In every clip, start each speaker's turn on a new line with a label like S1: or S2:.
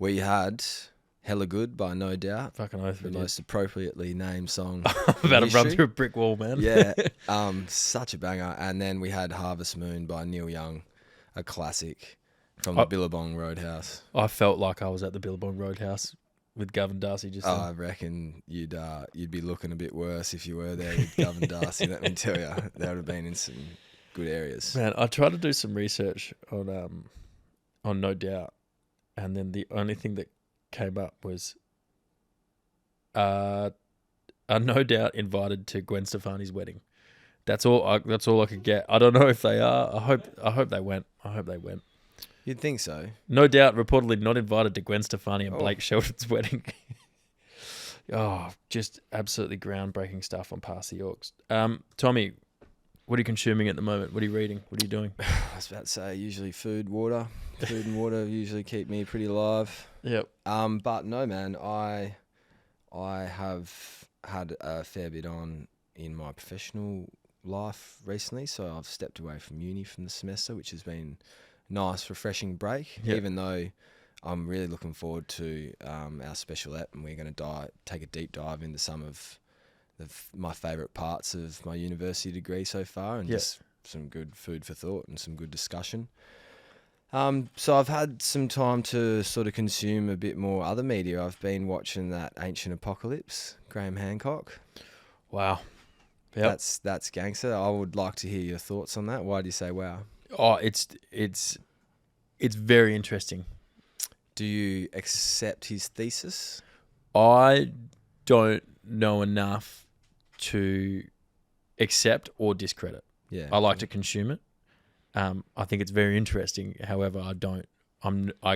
S1: We had Hella Good by No Doubt.
S2: Fucking oath.
S1: The most appropriately named song.
S2: I'm about to run through a brick wall, man.
S1: Yeah. Such a banger. And then we had Harvest Moon by Neil Young, a classic from the Billabong Roadhouse.
S2: I felt like I was at the Billabong Roadhouse with Gavin Darcy just then.
S1: I reckon you'd be looking a bit worse if you were there with Gavin Darcy, let me tell you. That would have been in some good areas.
S2: Man, I tried to do some research on No Doubt, and then the only thing that came up was are No Doubt invited to Gwen Stefani's wedding. That's all I could get. I don't know if they are. I hope they went.
S1: You'd think so.
S2: No Doubt reportedly not invited to Gwen Stefani and Blake Shelton's wedding. Just absolutely groundbreaking stuff on Pass the Orcs. Tommy, what are you consuming at the moment? What are you reading? What are you doing?
S1: I was about to say usually food and water usually keep me pretty alive.
S2: Yep.
S1: But no, man, I have had a fair bit on in my professional life recently, so I've stepped away from uni from the semester, which has been a nice, refreshing break.
S2: Yep.
S1: Even though I'm really looking forward to our special ep, and we're going to take a deep dive into some of my favourite parts of my university degree so far, and just some good food for thought and some good discussion. So I've had some time to sort of consume a bit more other media. I've been watching that Ancient Apocalypse, Graham Hancock.
S2: Wow. Yep.
S1: That's gangster. I would like to hear your thoughts on that. Why do you say wow?
S2: Oh, it's very interesting.
S1: Do you accept his thesis?
S2: I don't know enough to accept or discredit.
S1: Yeah.
S2: I like to consume it. I think it's very interesting. However, I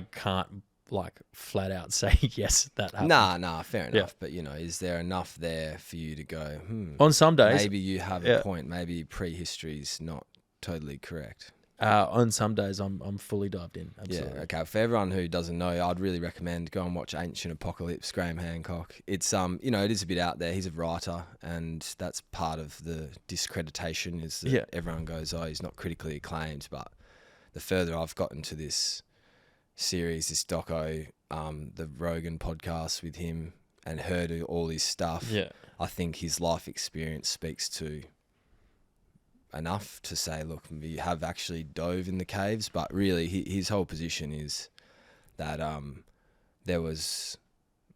S2: can't like flat out say yes that happened.
S1: Nah, fair enough. Yeah. But is there enough there for you to go?
S2: On some days,
S1: maybe you have a point. Maybe prehistory's not totally correct.
S2: On some days, I'm fully dived in. Absolutely.
S1: Yeah. Okay. For everyone who doesn't know, I'd really recommend go and watch Ancient Apocalypse, Graham Hancock. It's it is a bit out there. He's a writer, and that's part of the discreditation is that everyone goes, oh, he's not critically acclaimed. But the further I've gotten to this series, this doco, the Rogan podcast with him, and heard all his stuff, I think his life experience speaks to enough to say, look, we have actually dove in the caves, but really his whole position is that there was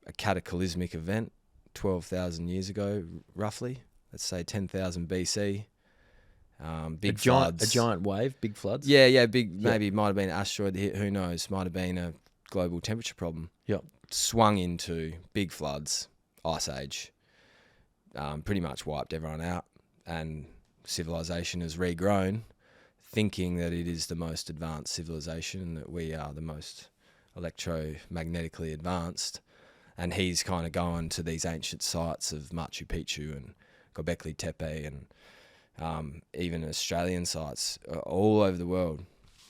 S1: a cataclysmic event 12,000 years ago, roughly. Let's say 10,000 BC. Big floods.
S2: A giant wave, big floods?
S1: Yeah, big. Maybe it might have been an asteroid hit, who knows? Might have been a global temperature problem.
S2: Yep.
S1: Swung into big floods, ice age, pretty much wiped everyone out, and civilization has regrown, thinking that it is the most advanced civilization and that we are the most electromagnetically advanced. And he's kind of going to these ancient sites of Machu Picchu and Göbekli Tepe and even Australian sites all over the world,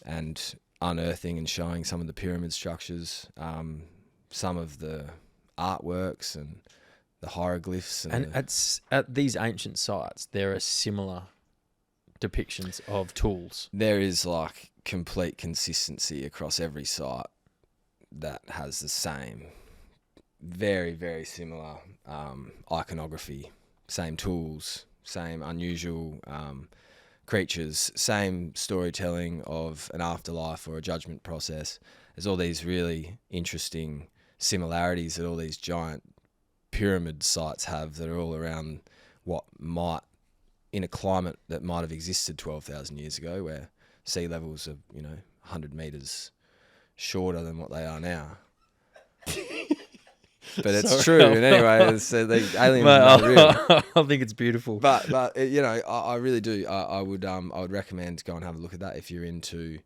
S1: and unearthing and showing some of the pyramid structures, some of the artworks and the hieroglyphs. And
S2: at these ancient sites, there are similar depictions of tools.
S1: There is like complete consistency across every site that has the same, very, very similar iconography, same tools, same unusual creatures, same storytelling of an afterlife or a judgment process. There's all these really interesting similarities that all these giant pyramid sites have that are all around what might, in a climate that might have existed 12,000 years ago, where sea levels are 100 meters shorter than what they are now. But it's true. And anyway, the aliens are not real.
S2: I think it's beautiful.
S1: But I really do. I would recommend go and have a look at that if you're into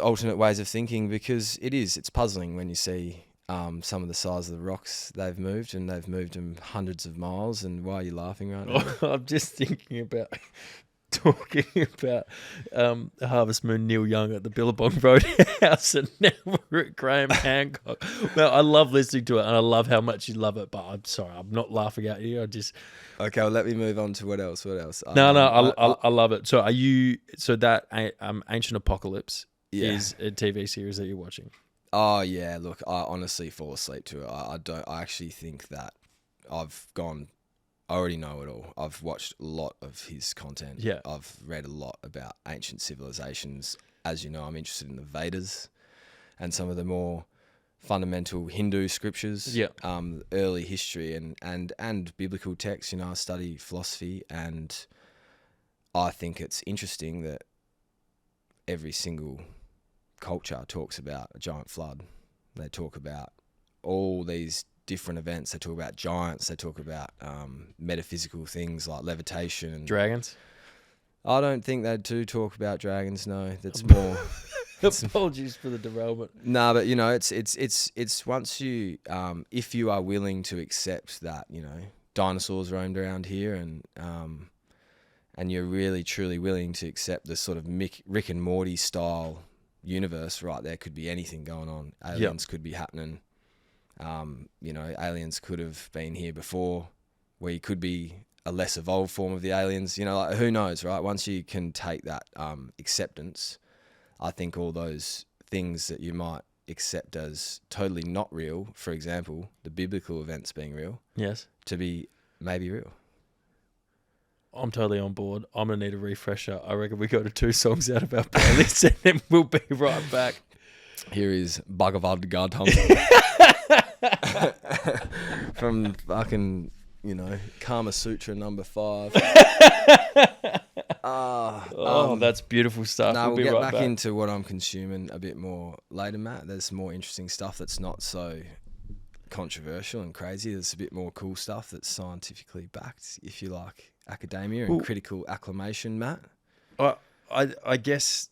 S1: alternate ways of thinking, because it's puzzling when you see some of the size of the rocks they've moved, and they've moved them hundreds of miles. And why are you laughing right now?
S2: I'm just thinking about talking about Harvest Moon Neil Young at the Billabong Roadhouse, and now we're at Graham Hancock. Well, I love listening to it, and I love how much you love it, but I'm sorry, I'm not laughing at you.
S1: Okay, well, let me move on to what else.
S2: I love it. So that Ancient Apocalypse
S1: Yeah.
S2: is a TV series that you're watching.
S1: Oh yeah, look, I honestly fall asleep to it. I actually think that I already know it all. I've watched a lot of his content.
S2: Yeah.
S1: I've read a lot about ancient civilizations. As you know, I'm interested in the Vedas and some of the more fundamental Hindu scriptures.
S2: Yeah.
S1: Early history and biblical texts. I study philosophy, and I think it's interesting that every single culture talks about a giant flood. They talk about all these different events. They talk about giants. They talk about metaphysical things like levitation and
S2: Dragons.
S1: I don't think they do talk about dragons. No, that's more.
S2: Apologies for the derailment.
S1: No, but it's once you if you are willing to accept that dinosaurs roamed around here and you're really truly willing to accept the sort of Rick and Morty style universe, right? There could be anything going on. Aliens could be happening. Aliens could have been here before. We could be a less evolved form of the aliens. Like, who knows, right? Once you can take that acceptance, I think all those things that you might accept as totally not real, for example, the biblical events being real,
S2: yes,
S1: to be maybe real.
S2: I'm totally on board. I'm going to need a refresher. I reckon we go to 2 songs out of our playlist and then we'll be right back.
S1: Here is Bhagavad Gita from fucking, Kama Sutra number 5.
S2: That's beautiful stuff.
S1: No, we'll
S2: be
S1: get
S2: right
S1: back into what I'm consuming a bit more later, Matt. There's more interesting stuff that's not so controversial and crazy. There's a bit more cool stuff that's scientifically backed, if you like, academia and critical acclamation, Matt.
S2: I guess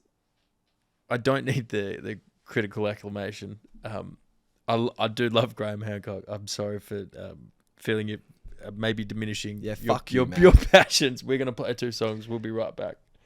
S2: I don't need the critical acclamation. I do love Graham Hancock. I'm sorry for feeling it maybe diminishing
S1: your
S2: passions. We're going to play 2 songs. We'll be right back.